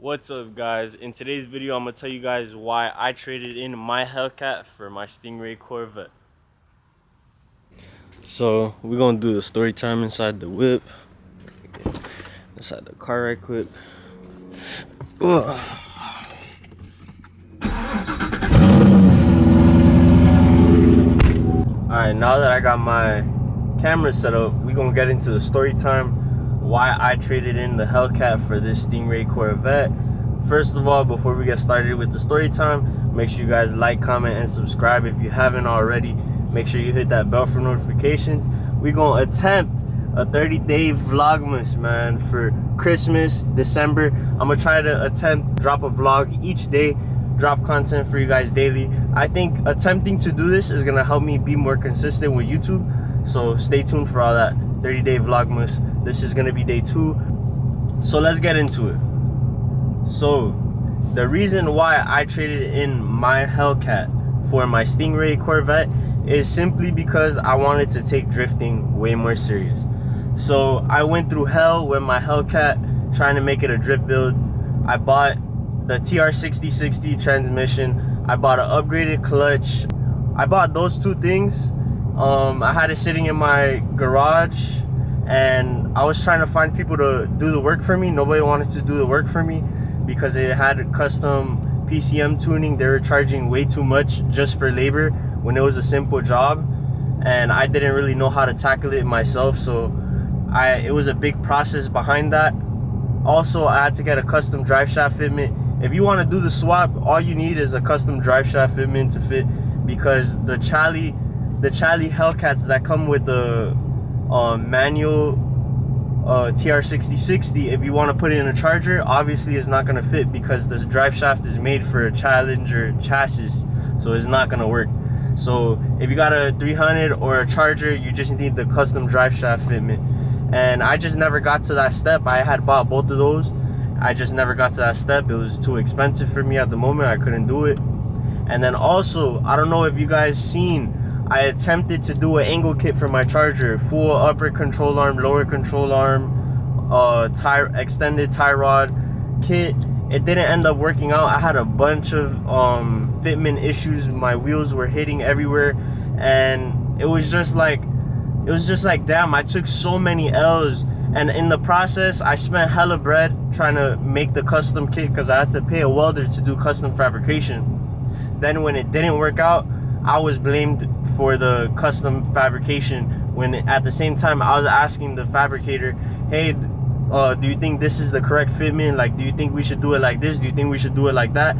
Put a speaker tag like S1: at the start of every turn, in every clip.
S1: What's up, guys? In today's video I'm gonna tell you guys why I traded in my Hellcat for my Stingray Corvette. So we're gonna do the story time inside the whip, inside the car right quick. Alright, now that I got my camera set up, we're gonna get into the story time why I traded in the Hellcat for this Stingray Corvette. First of all, before we get started with the story time, make sure you guys like, comment, and subscribe if you haven't already. Make sure you hit that bell for notifications. We're gonna attempt a 30-day vlogmas, man, for Christmas, December. I'm gonna try to drop a vlog each day, drop content for you guys daily. I think attempting to do this is gonna help me be more consistent with YouTube, so stay tuned for all that. 30-day vlogmas. This is gonna be day 2, so let's get into it. So the reason why I traded in my Hellcat for my Stingray Corvette is simply because I wanted to take drifting way more serious. So I went through hell with my Hellcat trying to make it a drift build. I bought the TR6060 transmission, I bought an upgraded clutch. I bought those two things. I had it sitting in my garage and I was trying to find people to do the work for me. Nobody wanted to do the work for me because it had custom PCM tuning. They were charging way too much just for labor when it was a simple job, and I didn't really know how to tackle it myself, so it was a big process behind that. Also, I had to get a custom drive shaft fitment. If you want to do the swap, all you need is a custom drive shaft fitment to fit, because the Charlie Hellcats that come with the manual TR6060, if you want to put it in a Charger, obviously it's not going to fit because this drive shaft is made for a Challenger chassis, so it's not going to work. So if you got a 300 or a Charger, you just need the custom drive shaft fitment, and I just never got to that step. I had bought both of those, I just never got to that step. It was too expensive for me at the moment. I couldn't do it. And then also, I don't know if you guys seen, I attempted to do an angle kit for my Charger, full upper control arm, lower control arm, extended tie rod kit. It didn't end up working out. I had a bunch of fitment issues. My wheels were hitting everywhere, and it was just like damn, I took so many L's, and in the process I spent hella bread trying to make the custom kit because I had to pay a welder to do custom fabrication. Then when it didn't work out, I was blamed for the custom fabrication, when at the same time I was asking the fabricator, hey, do you think this is the correct fitment? Like, do you think we should do it like this? Do you think we should do it like that?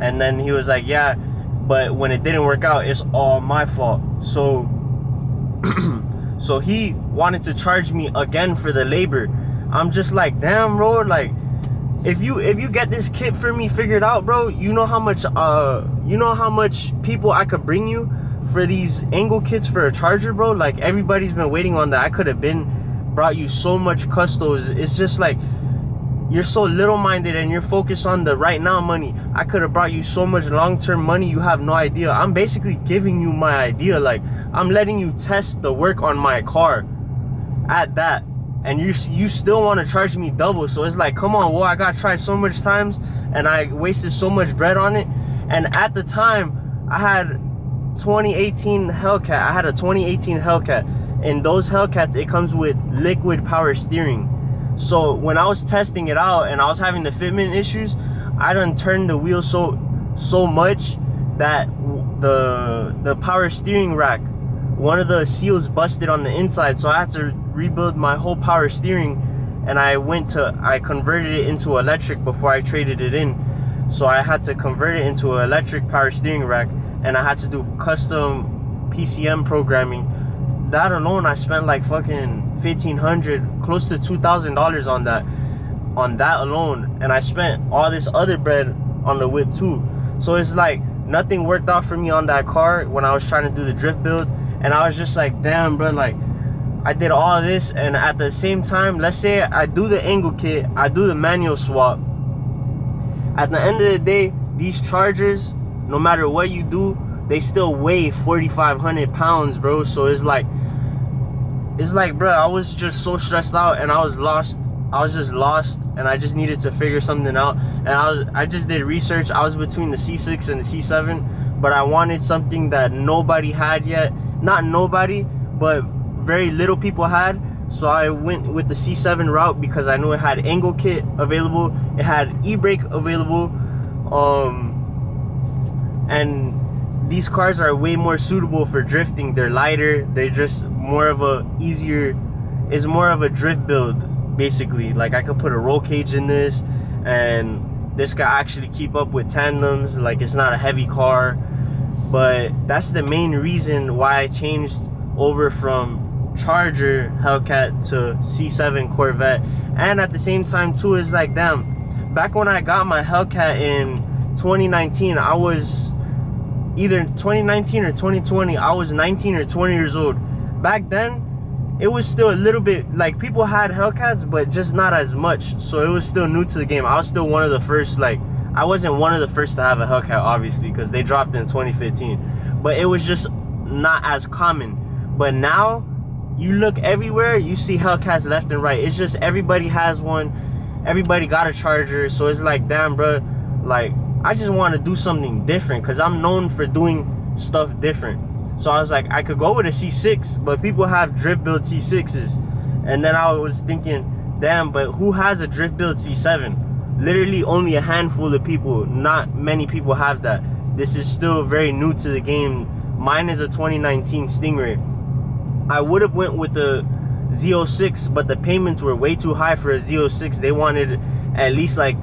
S1: And then he was like, yeah, but when it didn't work out, it's all my fault. So so he wanted to charge me again for the labor. I'm just like, damn, bro, like, if you get this kit for me figured out, bro, you know how much people I could bring you for these angle kits for a Charger, bro. Like, everybody's been waiting on that. I could have brought you so much custos. It's just like, you're so little-minded and you're focused on the right now money. I could have brought you so much long-term money, you have no idea. I'm basically giving you my idea. Like, I'm letting you test the work on my car at that, and you still want to charge me double. So it's like, come on, well, I got tried so much times and I wasted so much bread on it. And at the time, I had 2018 Hellcat. I had a 2018 Hellcat. In those Hellcats, it comes with liquid power steering. So when I was testing it out and I was having the fitment issues, I done turned the wheel so much that the power steering rack, one of the seals busted on the inside, so I had to rebuild my whole power steering, and I converted it into electric before I traded it in. So I had to convert it into an electric power steering rack, and I had to do custom PCM programming. That alone, I spent like fucking $1,500, close to $2,000 on that alone, and I spent all this other bread on the whip too. So it's like, nothing worked out for me on that car when I was trying to do the drift build, and I was just like, damn, bro, like, I did all this, and at the same time, let's say I do the angle kit, I do the manual swap. At the end of the day, these Chargers, no matter what you do, they still weigh 4,500 pounds, bro. So it's like, bro, I was just so stressed out, and I was lost I was just lost, and I just needed to figure something out. And I just did research. I was between the C6 and the C7, but I wanted something that nobody had yet. Not nobody, but very little people had. So I went with the C7 route because I knew it had angle kit available, it had e-brake available, and these cars are way more suitable for drifting. They're lighter, they're just more of a it's more of a drift build, basically. Like, I could put a roll cage in this, and this can actually keep up with tandems. Like, it's not a heavy car. But that's the main reason why I changed over from Charger Hellcat to C7 Corvette. And at the same time too, is like, damn, back when I got my Hellcat in 2019, I was either 2019 or 2020, I was 19 or 20 years old. Back then it was still a little bit like, people had Hellcats, but just not as much, so it was still new to the game. I was still one of the first, like, I wasn't one of the first to have a Hellcat, obviously, because they dropped in 2015, but it was just not as common. But now you look everywhere, you see Hellcats left and right. It's just everybody has one, everybody got a Charger. So it's like, damn, bro, like, I just want to do something different, because I'm known for doing stuff different. So I was like, I could go with a C6, but people have drift build C6s. And then I was thinking, damn, but who has a drift build C7? Literally only a handful of people. Not many people have that. This is still very new to the game. Mine is a 2019 Stingray. I would have went with the Z06, but the payments were way too high for a Z06. They wanted at least like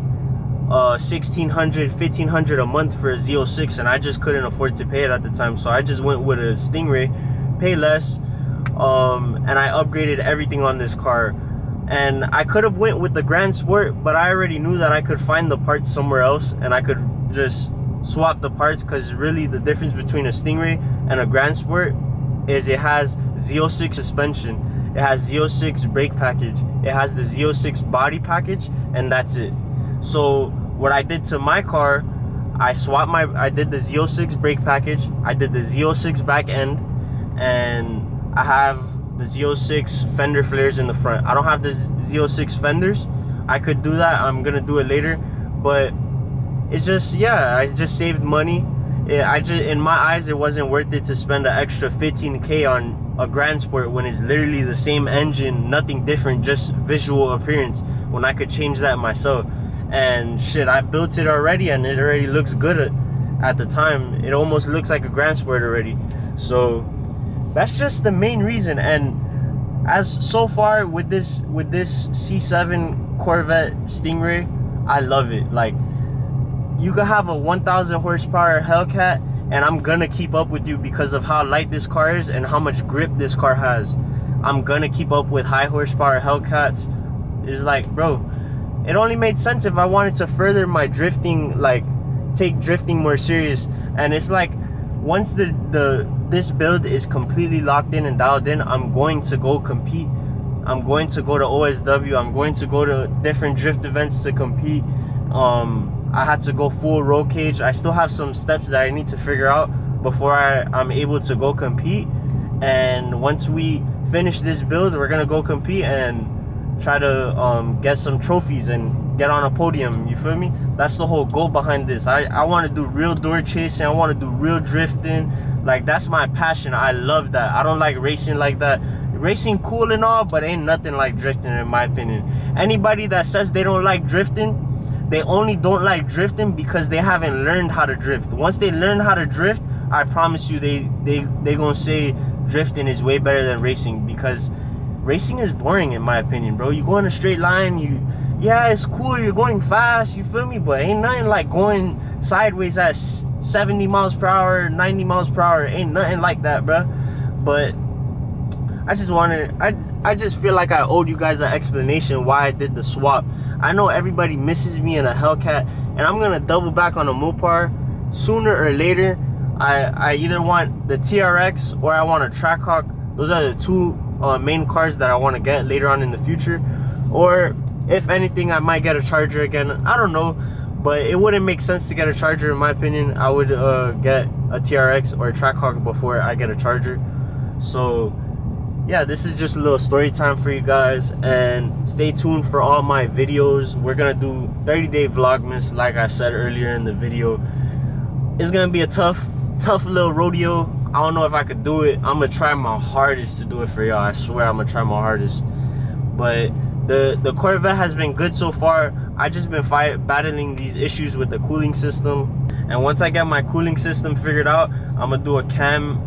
S1: $1,600, $1,500 a month for a Z06, and I just couldn't afford to pay it at the time. So I just went with a Stingray, pay less, and I upgraded everything on this car. And I could have went with the Grand Sport, but I already knew that I could find the parts somewhere else, and I could just swap the parts, because really the difference between a Stingray and a Grand Sport is it has Z06 suspension, it has Z06 brake package, it has the Z06 body package, and that's it. So what I did to my car, I did the Z06 brake package, I did the Z06 back end, and I have the Z06 fender flares in the front. I don't have the Z06 fenders. I could do that, I'm gonna do it later, but it's just, yeah, I just saved money. In my eyes, it wasn't worth it to spend an extra 15K on a Grand Sport when it's literally the same engine, nothing different, just visual appearance, when I could change that myself. And shit, I built it already, and it already looks good at the time. It almost looks like a Grand Sport already. So that's just the main reason. And as so far with this C7 Corvette Stingray, I love it. Like, you could have a 1,000 horsepower Hellcat, and I'm gonna keep up with you because of how light this car is and how much grip this car has. I'm gonna keep up with high horsepower Hellcats. It's like, bro, it only made sense if I wanted to further my drifting, like take drifting more serious. And it's like, once this build is completely locked in and dialed in, I'm going to go compete. I'm going to go to OSW. I'm going to go to different drift events to compete. I had to go full roll cage. I still have some steps that I need to figure out before I'm able to go compete. And once we finish this build, we're gonna go compete and try to get some trophies and get on a podium. You feel me? That's the whole goal behind this. I want to do real door chasing. I want to do real drifting. Like, that's my passion. I love that. I don't like racing like that. Racing cool and all, but ain't nothing like drifting, in my opinion. Anybody that says they don't like drifting, they only don't like drifting because they haven't learned how to drift. Once they learn how to drift, I promise you they gonna say drifting is way better than racing, because racing is boring, in my opinion, bro. You go in a straight line, yeah, it's cool, you're going fast, you feel me, but ain't nothing like going sideways at 70 miles per hour, 90 miles per hour. Ain't nothing like that, bro. But I just feel like I owed you guys an explanation why I did the swap. I know everybody misses me in a Hellcat, and I'm gonna double back on a Mopar sooner or later. I either want the TRX or I want a Trackhawk. Those are the two main cars that I want to get later on in the future. Or if anything, I might get a Charger again. I don't know, but it wouldn't make sense to get a Charger, in my opinion. I would get a TRX or a Trackhawk before I get a Charger. So yeah, this is just a little story time for you guys, and stay tuned for all my videos. We're gonna do 30-day vlogmas, like I said earlier in the video. It's gonna be a tough little rodeo. I don't know if I could do it. I'm gonna try my hardest to do it for y'all. I swear I'm gonna try my hardest. But the Corvette has been good so far. I just been battling these issues with the cooling system, and once I get my cooling system figured out, I'm gonna do a cam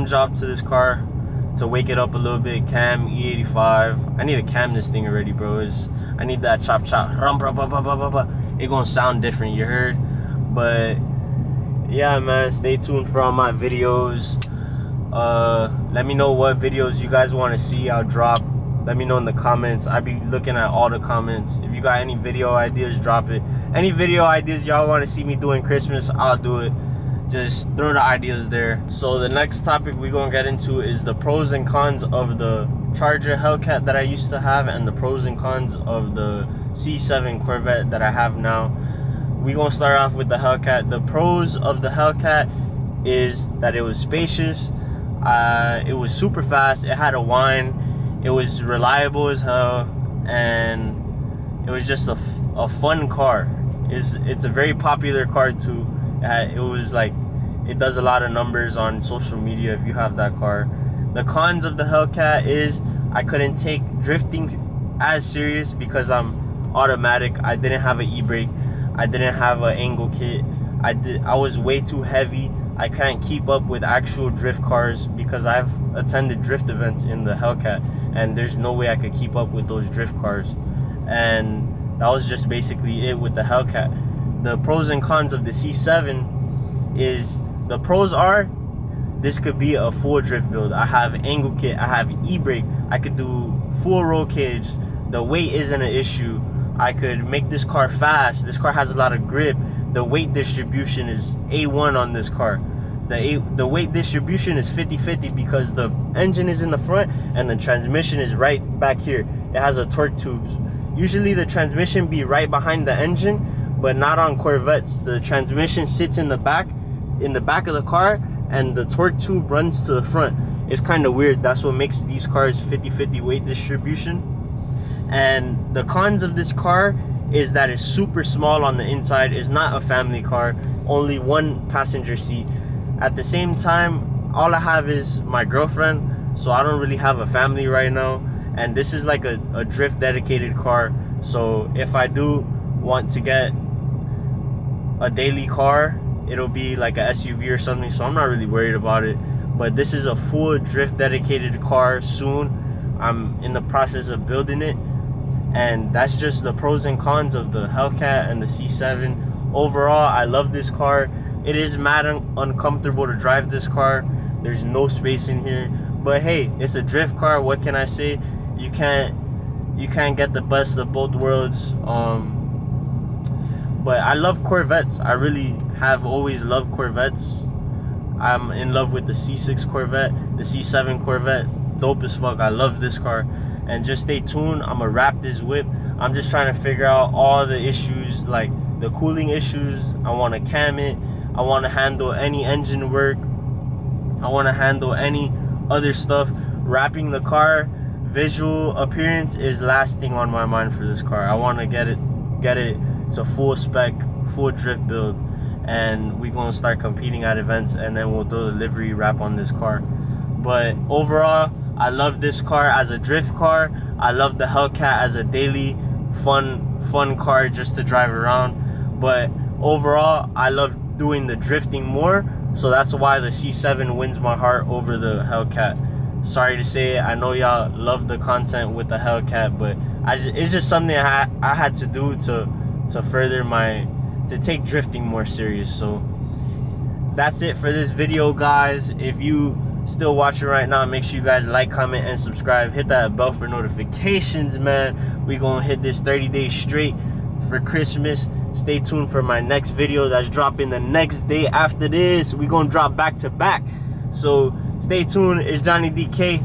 S1: job to this car to wake it up a little bit. Cam E85. I need to cam this thing already, bro. I need that chop. It gonna sound different, you heard? But yeah, man, stay tuned for all my videos. Let me know what videos you guys want to see I'll drop. Let me know in the comments. I be looking at all the comments. If you got any video ideas, drop it. Any video ideas y'all want to see me doing Christmas, I'll do it. Just throw the ideas there. So the next topic we're gonna get into is the pros and cons of the Charger Hellcat that I used to have, and the pros and cons of the C7 Corvette that I have now. We're gonna start off with the Hellcat. The pros of the Hellcat is that it was spacious, it was super fast, it had a whine, it was reliable as hell, and it was just a fun car. It's a very popular car too. It was like, it does a lot of numbers on social media if you have that car. The cons of the Hellcat is I couldn't take drifting as serious because I'm automatic. I didn't have an e-brake. I didn't have an angle kit. I was way too heavy. I can't keep up with actual drift cars because I've attended drift events in the Hellcat, and there's no way I could keep up with those drift cars. And that was just basically it with the Hellcat. The pros and cons of the C7 is, the pros are, this could be a full drift build. I have angle kit, I have e-brake, I could do full roll cage. The weight isn't an issue. I could make this car fast. This car has a lot of grip. The weight distribution is A1 on this car. The weight distribution is 50-50 because the engine is in the front and the transmission is right back here. It has a torque tubes. Usually the transmission be right behind the engine, but not on Corvettes. The transmission sits in the back of the car, and the torque tube runs to the front. It's kind of weird. That's what makes these cars 50-50 weight distribution. And the cons of this car is that it's super small on the inside. It's not a family car, only one passenger seat. At the same time, all I have is my girlfriend, so I don't really have a family right now. And this is like a drift dedicated car, so if I do want to get a daily car, it'll be like a SUV or something, so I'm not really worried about it. But this is a full drift dedicated car soon. I'm in the process of building it, and that's just the pros and cons of the Hellcat and the C7. Overall, I love this car. It is mad uncomfortable to drive this car. There's no space in here, but hey, it's a drift car. What can I say? You can't get the best of both worlds. But I love Corvettes. I really have always loved Corvettes. I'm in love with the C6 Corvette, the C7 Corvette. Dope as fuck. I love this car. And just stay tuned. I'm gonna wrap this whip. I'm just trying to figure out all the issues, like the cooling issues. I want to cam it. I want to handle any engine work. I want to handle any other stuff. Wrapping the car, visual appearance is last thing on my mind for this car. I want to get it to full spec, full drift build, and we're gonna start competing at events, and then we'll throw the livery wrap on this car. But overall, I love this car as a drift car. I love the Hellcat as a daily fun car just to drive around. But overall, I love doing the drifting more, so that's why the C7 wins my heart over the Hellcat. Sorry to say it, I know y'all love the content with the Hellcat, but it's just something I had to do to further to take drifting more serious. So that's it for this video, guys. If you still watching right now, make sure you guys like, comment, and subscribe. Hit that bell for notifications, man. We gonna hit this 30 days straight for Christmas. Stay tuned for my next video that's dropping the next day after this. We gonna drop back to back, so stay tuned. It's Johnny DK.